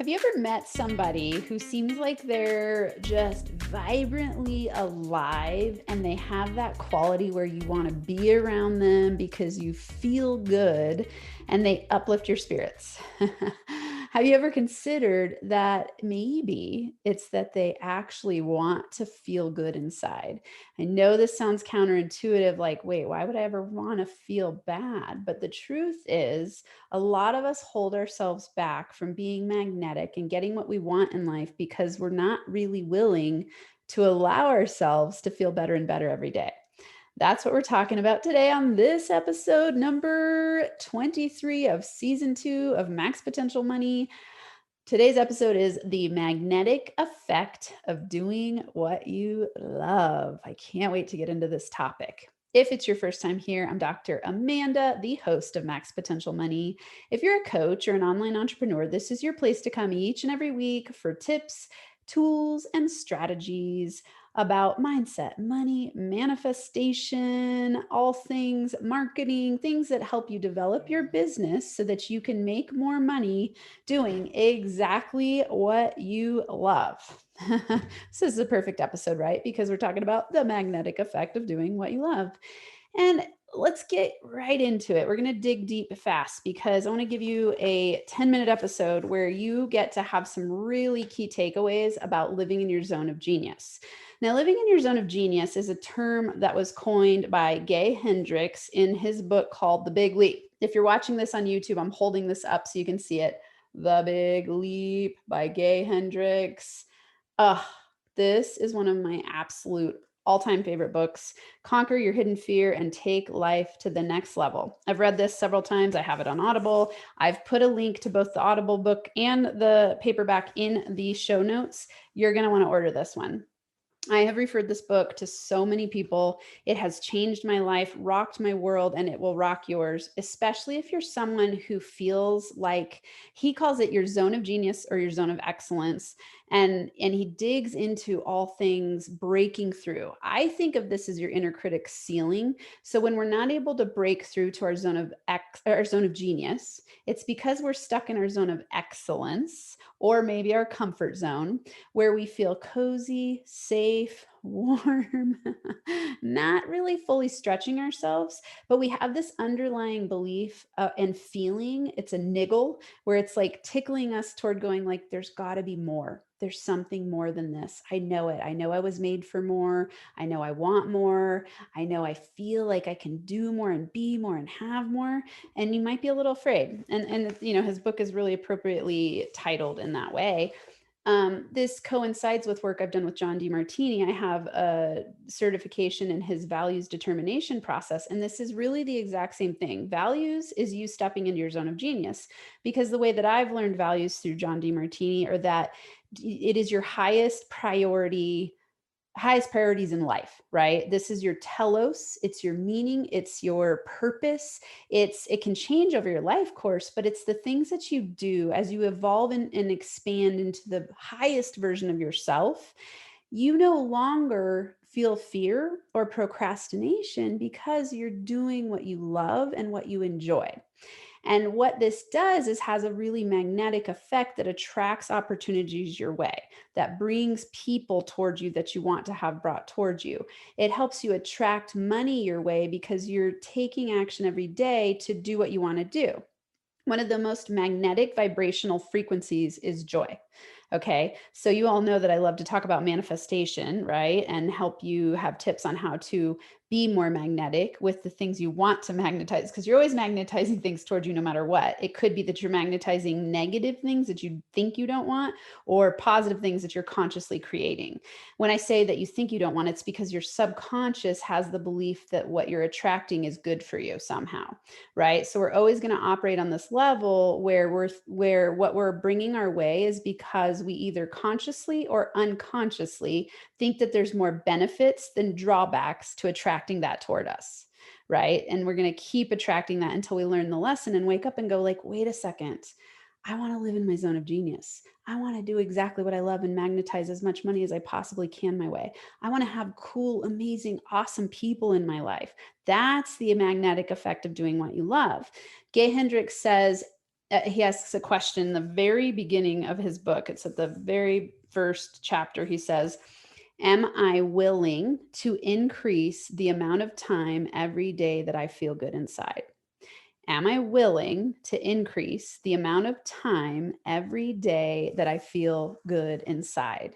Have you ever met somebody who seems like they're just vibrantly alive and they have that quality where you want to be around them because you feel good and they uplift your spirits? Have you ever considered that maybe it's that they actually want to feel good inside? I know this sounds counterintuitive, like, wait, why would I ever want to feel bad? But the truth is, a lot of us hold ourselves back from being magnetic and getting what we want in life because we're not really willing to allow ourselves to feel better and better every day. That's what we're talking about today on this episode, number 23 of season 2 of Max Potential Money. Today's episode is the magnetic effect of doing what you love. I can't wait to get into this topic. If it's your first time here, I'm Dr. Amanda, the host of Max Potential Money. If you're a coach or an online entrepreneur, this is your place to come each and every week for tips, tools, and strategies about mindset, money, manifestation, all things marketing, things that help you develop your business so that you can make more money doing exactly what you love. This is a perfect episode, right? Because we're talking about the magnetic effect of doing what you love. And let's get right into it. We're going to dig deep fast because I want to give you a 10-minute episode where you get to have some really key takeaways about living in your zone of genius. Now, living in your zone of genius is a term that was coined by Gay Hendricks in his book called The Big Leap. If you're watching this on YouTube, I'm holding this up so you can see it. The Big Leap by Gay Hendricks. Ugh, this is one of my absolute all-time favorite books. Conquer Your Hidden Fear and Take Life to the Next Level. I've read this several times. I have it on Audible. I've put a link to both the Audible book and the paperback in the show notes. You're going to want to order this one. I have referred this book to so many people. It has changed my life, rocked my world, and it will rock yours, especially if you're someone who feels like he calls it your zone of genius or your zone of excellence. And he digs into all things breaking through. I think of this as your inner critic ceiling. So when we're not able to break through to our zone of genius, it's because we're stuck in our zone of excellence or maybe our comfort zone where we feel cozy, safe, warm, not really fully stretching ourselves, but we have this underlying belief and feeling. It's a niggle where it's like tickling us toward going like, there's got to be more. There's something more than this. I know it. I know I was made for more. I know I want more. I know I feel like I can do more and be more and have more. And you might be a little afraid. And his book is really appropriately titled in that way. This coincides with work I've done with John Demartini. I have a certification in his values determination process. And this is really the exact same thing. Values is you stepping into your zone of genius, because the way that I've learned values through John Demartini are that it is your highest priorities in life, right? This is your telos, it's your meaning, it's your purpose. It can change over your life course, but it's the things that you do as you evolve and expand into the highest version of yourself. You no longer feel fear or procrastination because you're doing what you love and what you enjoy. And what this does is has a really magnetic effect that attracts opportunities your way, that brings people towards you that you want to have brought towards you. It helps you attract money your way because you're taking action every day to do what you want to do. One of the most magnetic vibrational frequencies is joy. Okay. So you all know that I love to talk about manifestation, right? And help you have tips on how to be more magnetic with the things you want to magnetize, because you're always magnetizing things towards you no matter what. It could be that you're magnetizing negative things that you think you don't want, or positive things that you're consciously creating. When I say that you think you don't want, it's because your subconscious has the belief that what you're attracting is good for you somehow, right? So we're always going to operate on this level where what we're bringing our way is because we either consciously or unconsciously think that there's more benefits than drawbacks to attracting that toward us, right? And we're going to keep attracting that until we learn the lesson and wake up and go like, wait a second, I want to live in my zone of genius. I want to do exactly what I love and magnetize as much money as I possibly can my way. I want to have cool, amazing, awesome people in my life. That's the magnetic effect of doing what you love. Gay Hendricks says he asks a question in the very beginning of his book. It's at the very first chapter. He says, am I willing to increase the amount of time every day that I feel good inside? Am I willing to increase the amount of time every day that I feel good inside?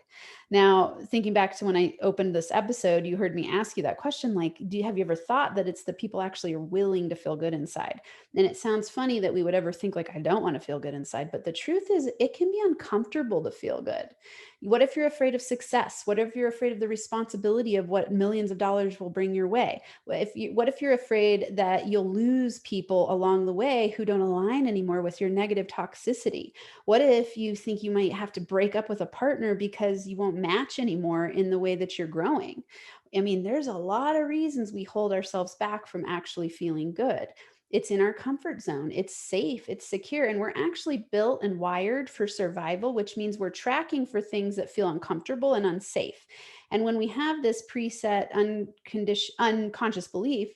Now, thinking back to when I opened this episode, you heard me ask you that question, like, have you ever thought that it's the people actually are willing to feel good inside? And it sounds funny that we would ever think like, I don't want to feel good inside, but the truth is it can be uncomfortable to feel good. What if you're afraid of success? What if you're afraid of the responsibility of what millions of dollars will bring your way? What if you're afraid that you'll lose people along the way who don't align anymore with your negative toxicity? What if you think you might have to break up with a partner because you won't match anymore in the way that you're growing? I mean, there's a lot of reasons we hold ourselves back from actually feeling good. It's in our comfort zone. It's safe, it's secure, and we're actually built and wired for survival, which means we're tracking for things that feel uncomfortable and unsafe. And when we have this preset unconscious belief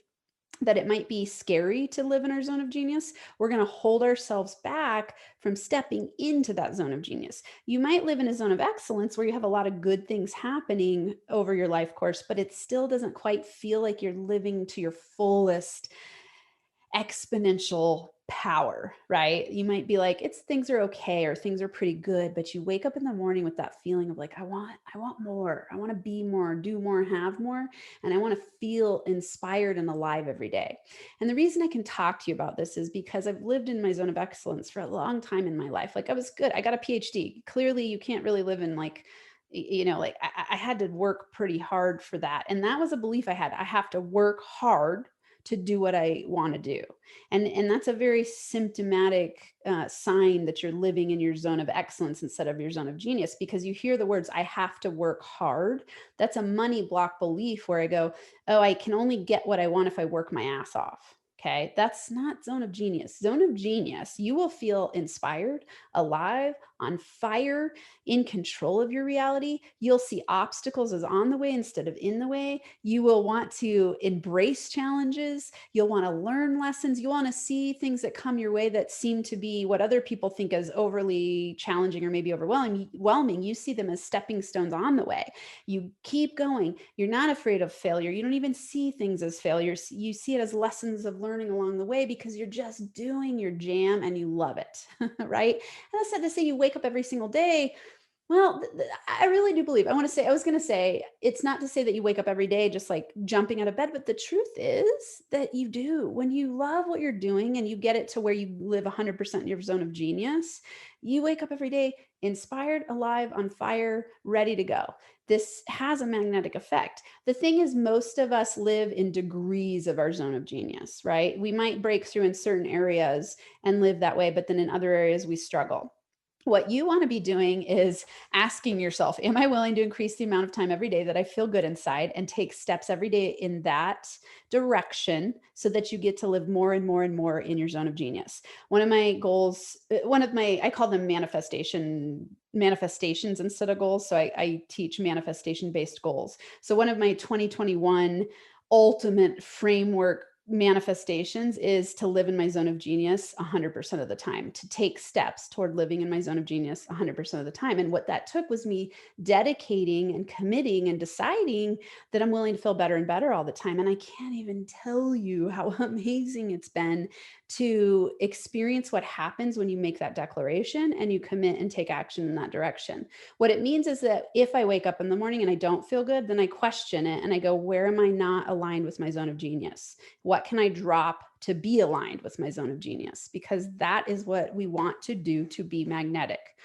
that it might be scary to live in our zone of genius, we're going to hold ourselves back from stepping into that zone of genius. You might live in a zone of excellence where you have a lot of good things happening over your life course, but it still doesn't quite feel like you're living to your fullest exponential power, right? You might be like, it's things are okay or things are pretty good, but you wake up in the morning with that feeling of like, I want more. I want to be more, do more, have more. And I want to feel inspired and alive every day. And the reason I can talk to you about this is because I've lived in my zone of excellence for a long time in my life. Like I was good. I got a PhD. Clearly you can't really live in like, like I had to work pretty hard for that. And that was a belief I had. I have to work hard to do what I want to do. And that's a very symptomatic sign that you're living in your zone of excellence instead of your zone of genius, because you hear the words, I have to work hard. That's a money block belief where I go, oh, I can only get what I want if I work my ass off. Okay, that's not zone of genius. Zone of genius, you will feel inspired, alive, on fire, in control of your reality. You'll see obstacles as on the way instead of in the way. You will want to embrace challenges. You'll want to learn lessons. You want to see things that come your way that seem to be what other people think is overly challenging or maybe overwhelming. You see them as stepping stones on the way. You keep going. You're not afraid of failure. You don't even see things as failures. You see it as lessons of learning along the way because you're just doing your jam and you love it, right? And that's not to say you wake up every single day. Well, I really do believe, I was going to say, it's not to say that you wake up every day just like jumping out of bed, but the truth is that you do. When you love what you're doing and you get it to where you live 100% in your zone of genius, you wake up every day inspired, alive, on fire, ready to go. This has a magnetic effect. The thing is, most of us live in degrees of our zone of genius, right? We might break through in certain areas and live that way, but then in other areas we struggle. What you want to be doing is asking yourself, am I willing to increase the amount of time every day that I feel good inside and take steps every day in that direction so that you get to live more and more and more in your zone of genius? One of my goals, I call them manifestations instead of goals. So I teach manifestation based goals. So one of my 2021 ultimate framework manifestations is to live in my zone of genius 100% of the time, to take steps toward living in my zone of genius 100% of the time. And what that took was me dedicating and committing and deciding that I'm willing to feel better and better all the time. And I can't even tell you how amazing it's been to experience what happens when you make that declaration and you commit and take action in that direction. What it means is that if I wake up in the morning and I don't feel good, then I question it and I go, where am I not aligned with my zone of genius? What can I drop to be aligned with my zone of genius? Because that is what we want to do to be magnetic.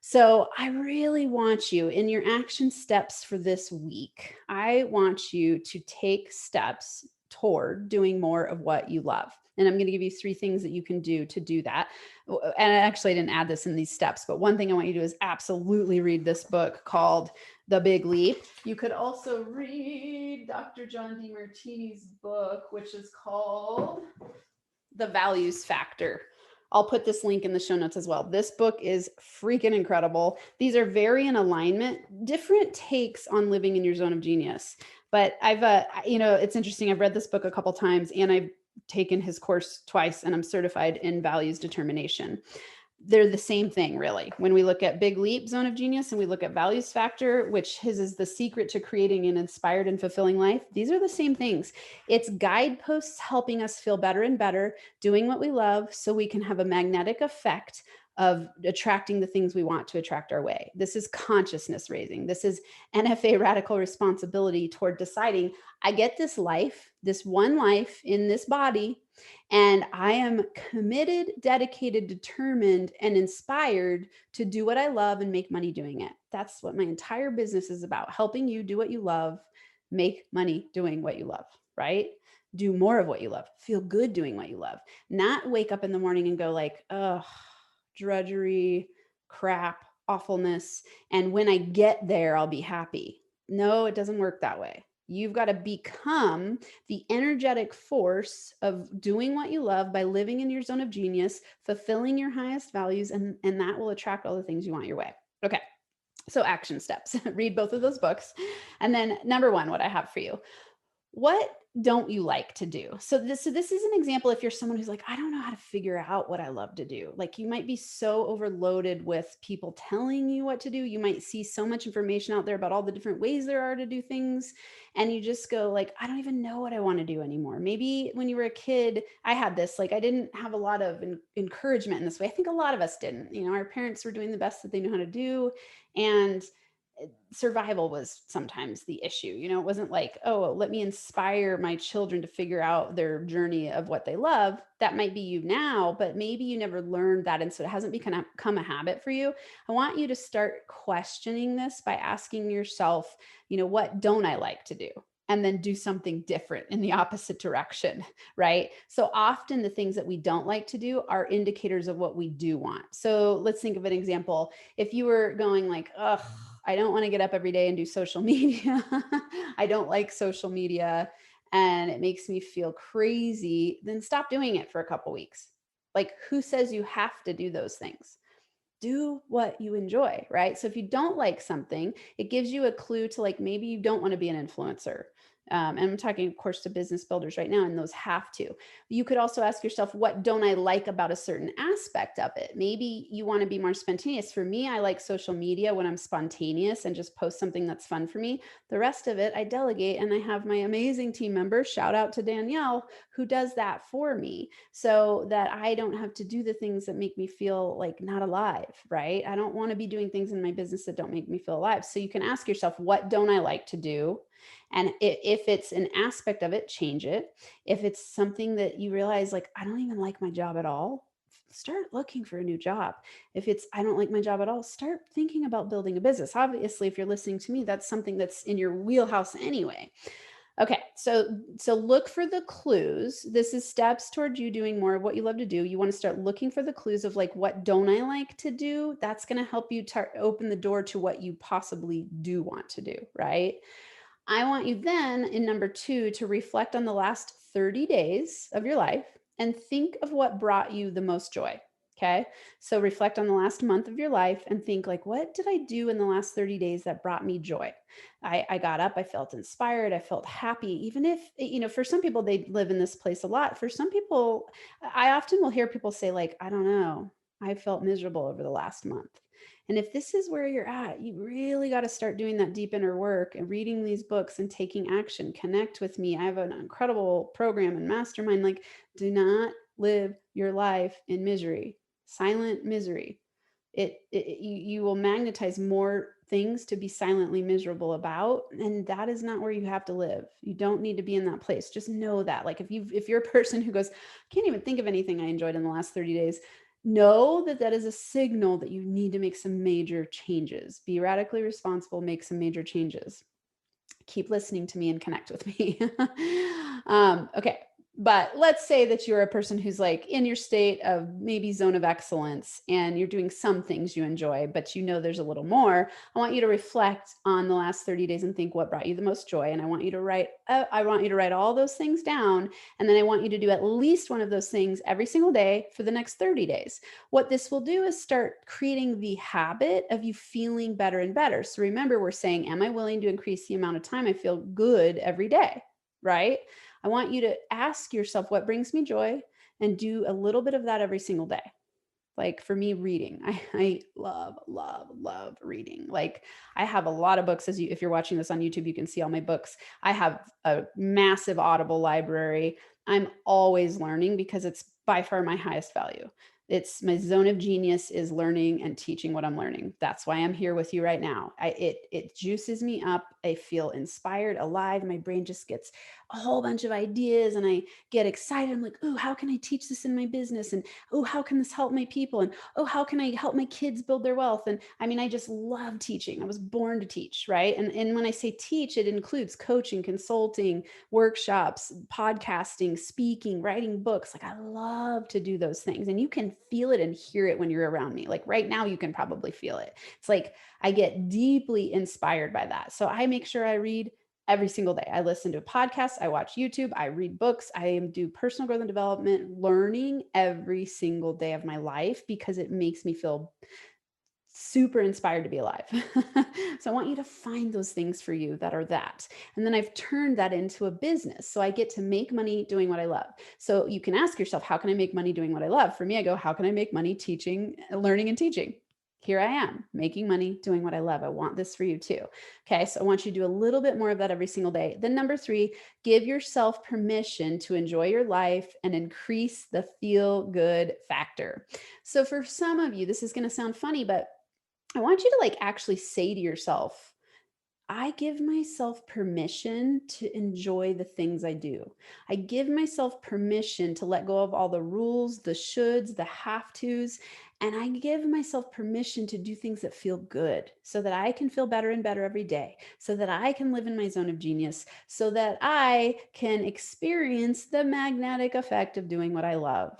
So I really want you in your action steps for this week. I want you to take steps toward doing more of what you love. And I'm going to give you 3 things that you can do to do that. And actually, I didn't add this in these steps, but one thing I want you to do is absolutely read this book called The Big Leap. You could also read Dr. John DeMartini's book, which is called The Values Factor. I'll put this link in the show notes as well. This book is freaking incredible. These are very in alignment, different takes on living in your zone of genius. But it's interesting. I've read this book a couple times and I've taken his course twice and I'm certified in values determination. They're the same thing, really. When we look at Big Leap, Zone of Genius, and we look at Values Factor, which his is the secret to creating an inspired and fulfilling life, these are the same things. It's guideposts helping us feel better and better, doing what we love so we can have a magnetic effect of attracting the things we want to attract our way. This is consciousness raising. This is NFA radical responsibility toward deciding, I get this life, this one life in this body, and I am committed, dedicated, determined, and inspired to do what I love and make money doing it. That's what my entire business is about, helping you do what you love, make money doing what you love, right? Do more of what you love, feel good doing what you love, not wake up in the morning and go like, oh, drudgery, crap, awfulness. And when I get there, I'll be happy. No, it doesn't work that way. You've got to become the energetic force of doing what you love by living in your zone of genius, fulfilling your highest values, and that will attract all the things you want your way. Okay. So action steps. Read both of those books. And then number one, what I have for you. What don't you like to do? So this is an example. If you're someone who's like, I don't know how to figure out what I love to do. Like you might be so overloaded with people telling you what to do. You might see so much information out there about all the different ways there are to do things. And you just go like, I don't even know what I want to do anymore. Maybe when you were a kid, I had this, like, I didn't have a lot of encouragement in this way. I think a lot of us didn't, our parents were doing the best that they knew how to do. And survival was sometimes the issue. It wasn't like, oh, let me inspire my children to figure out their journey of what they love. That might be you now, but maybe you never learned that. And so it hasn't become a habit for you. I want you to start questioning this by asking yourself, what don't I like to do? And then do something different in the opposite direction, right? So often the things that we don't like to do are indicators of what we do want. So let's think of an example. If you were going like, ugh, I don't want to get up every day and do social media. I don't like social media and it makes me feel crazy, then stop doing it for a couple weeks. Like, who says you have to do those things? Do what you enjoy, right? So if you don't like something, it gives you a clue to like, maybe you don't want to be an influencer. And I'm talking, of course, to business builders right now, and those have to. You could also ask yourself, what don't I like about a certain aspect of it? Maybe you want to be more spontaneous. For me, I like social media when I'm spontaneous and just post something that's fun for me. The rest of it, I delegate, and I have my amazing team member, shout out to Danielle, who does that for me so that I don't have to do the things that make me feel like not alive, right? I don't want to be doing things in my business that don't make me feel alive. So you can ask yourself, what don't I like to do? And if it's an aspect of it, change it. If it's something that you realize, like, I don't even like my job at all, start looking for a new job. If it's, I don't like my job at all, start thinking about building a business. Obviously, if you're listening to me, that's something that's in your wheelhouse anyway. Okay, so look for the clues. This is steps toward you doing more of what you love to do. You want to start looking for the clues of like, what don't I like to do? That's going to help you open the door to what you possibly do want to do, right? I want you then in number 2 to reflect on the last 30 days of your life and think of what brought you the most joy. Okay. So reflect on the last month of your life and think like, what did I do in the last 30 days that brought me joy? I got up, I felt inspired, I felt happy, even if, for some people, they live in this place a lot. For some people, I often will hear people say like, I don't know, I felt miserable over the last month. And if this is where you're at, you really got to start doing that deep inner work and reading these books and taking action. Connect with me. I have an incredible program and mastermind. Like, do not live your life in misery, silent misery. You will magnetize more things to be silently miserable about, and that is not where you have to live. You don't need to be in that place. Just know that. Like, if you're a person who goes, I can't even think of anything I enjoyed in the last 30 days, know that is a signal that you need to make some major changes. Be radically responsible, make some major changes. Keep listening to me and connect with me. Okay. But let's say that you're a person who's like in your state of maybe zone of excellence and you're doing some things you enjoy, but there's a little more. I want you to reflect on the last 30 days and think what brought you the most joy. And I want you to write all those things down. And then I want you to do at least one of those things every single day for the next 30 days. What this will do is start creating the habit of you feeling better and better. So remember, we're saying, am I willing to increase the amount of time I feel good every day? Right? I want you to ask yourself, what brings me joy? And do a little bit of that every single day. Like for me, reading, I love, love, love reading. Like I have a lot of books. If you're watching this on YouTube, you can see all my books. I have a massive Audible library. I'm always learning because it's by far my highest value. It's my zone of genius is learning and teaching what I'm learning. That's why I'm here with you right now. It juices me up. I feel inspired, alive. My brain just gets a whole bunch of ideas and I get excited. I'm like, oh, how can I teach this in my business? And oh, how can this help my people? And oh, how can I help my kids build their wealth? And I mean, I just love teaching. I was born to teach, right? And when I say teach, it includes coaching, consulting, workshops, podcasting, speaking, writing books. Like I love to do those things. And you can feel it and hear it when you're around me. Like right now, you can probably feel it. It's like I get deeply inspired by that. So I make sure I read every single day. I listen to podcasts, I watch YouTube, I read books, I do personal growth and development, learning every single day of my life because it makes me feel super inspired to be alive. So I want you to find those things for you that are that. And then I've turned that into a business. So I get to make money doing what I love. So you can ask yourself, how can I make money doing what I love? For me, I go, how can I make money teaching, learning and teaching? Here I am making money doing what I love. I want this for you too. Okay. So I want you to do a little bit more of that every single day. Then number 3, give yourself permission to enjoy your life and increase the feel good factor. So for some of you, this is going to sound funny, but I want you to like actually say to yourself, I give myself permission to enjoy the things I do. I give myself permission to let go of all the rules, the shoulds, the have tos, and I give myself permission to do things that feel good so that I can feel better and better every day, so that I can live in my zone of genius, so that I can experience the magnetic effect of doing what I love,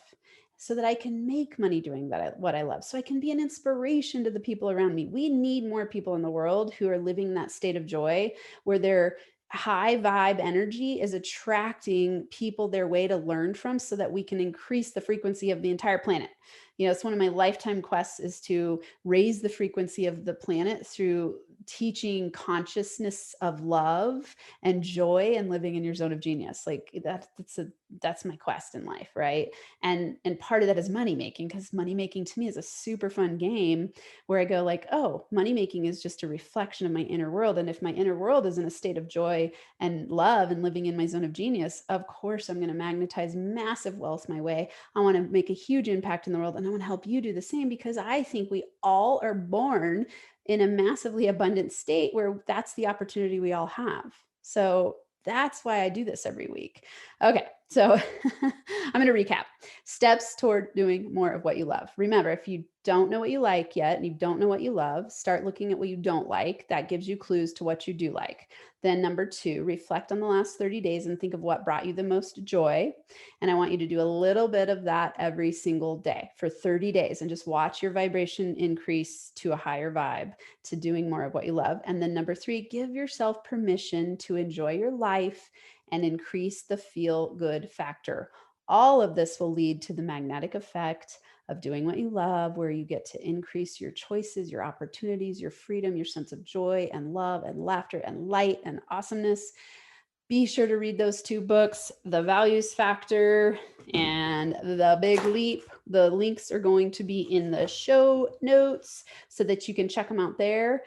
so that I can make money doing what I love, so I can be an inspiration to the people around me. We need more people in the world who are living that state of joy where their high vibe energy is attracting people their way to learn from so that we can increase the frequency of the entire planet. You know, it's one of my lifetime quests is to raise the frequency of the planet through teaching consciousness of love and joy and living in your zone of genius. Like that's my quest in life, right? And part of that is money making, because money making to me is a super fun game where I go like, oh, money making is just a reflection of my inner world. And if my inner world is in a state of joy and love and living in my zone of genius, of course I'm going to magnetize massive wealth my way. I want to make a huge impact in the world, and I want to help you do the same, because I think we all are born in a massively abundant state where that's the opportunity we all have. So that's why I do this every week. Okay, so I'm going to recap. Steps toward doing more of what you love. Remember, if you don't know what you like yet and you don't know what you love, start looking at what you don't like. That gives you clues to what you do like. Then number 2, reflect on the last 30 days and think of what brought you the most joy. And I want you to do a little bit of that every single day for 30 days and just watch your vibration increase to a higher vibe, to doing more of what you love. And then number 3, give yourself permission to enjoy your life and increase the feel good factor. All of this will lead to the magnetic effect of doing what you love, where you get to increase your choices, your opportunities, your freedom, your sense of joy and love and laughter and light and awesomeness. Be sure to read those 2 books, The Values Factor and The Big Leap. The links are going to be in the show notes so that you can check them out there.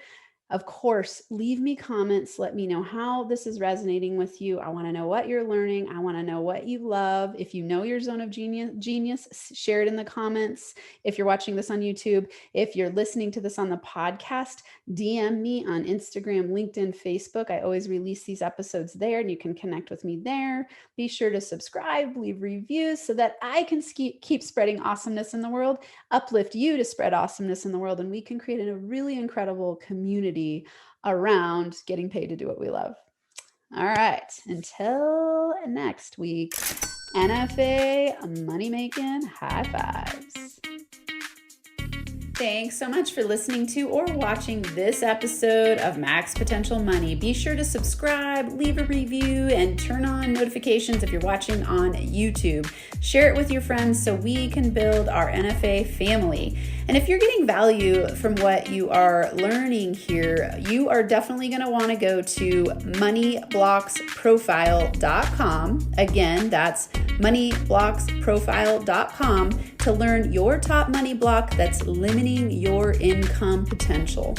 Of course, leave me comments. Let me know how this is resonating with you. I want to know what you're learning. I want to know what you love. If you know your zone of genius, share it in the comments. If you're watching this on YouTube, if you're listening to this on the podcast, DM me on Instagram, LinkedIn, Facebook. I always release these episodes there, and you can connect with me there. Be sure to subscribe, leave reviews so that I can keep spreading awesomeness in the world, uplift you to spread awesomeness in the world, and we can create a really incredible community around getting paid to do what we love. All right, until next week, NFA money making high fives. Thanks so much for listening to or watching this episode of Max Potential Money. Be sure to subscribe, leave a review, and turn on notifications if you're watching on YouTube. Share it with your friends so we can build our NFA family. And if you're getting value from what you are learning here, you are definitely going to want to go to moneyblocksprofile.com. Again, that's moneyblocksprofile.com to learn your top money block that's limiting your income potential.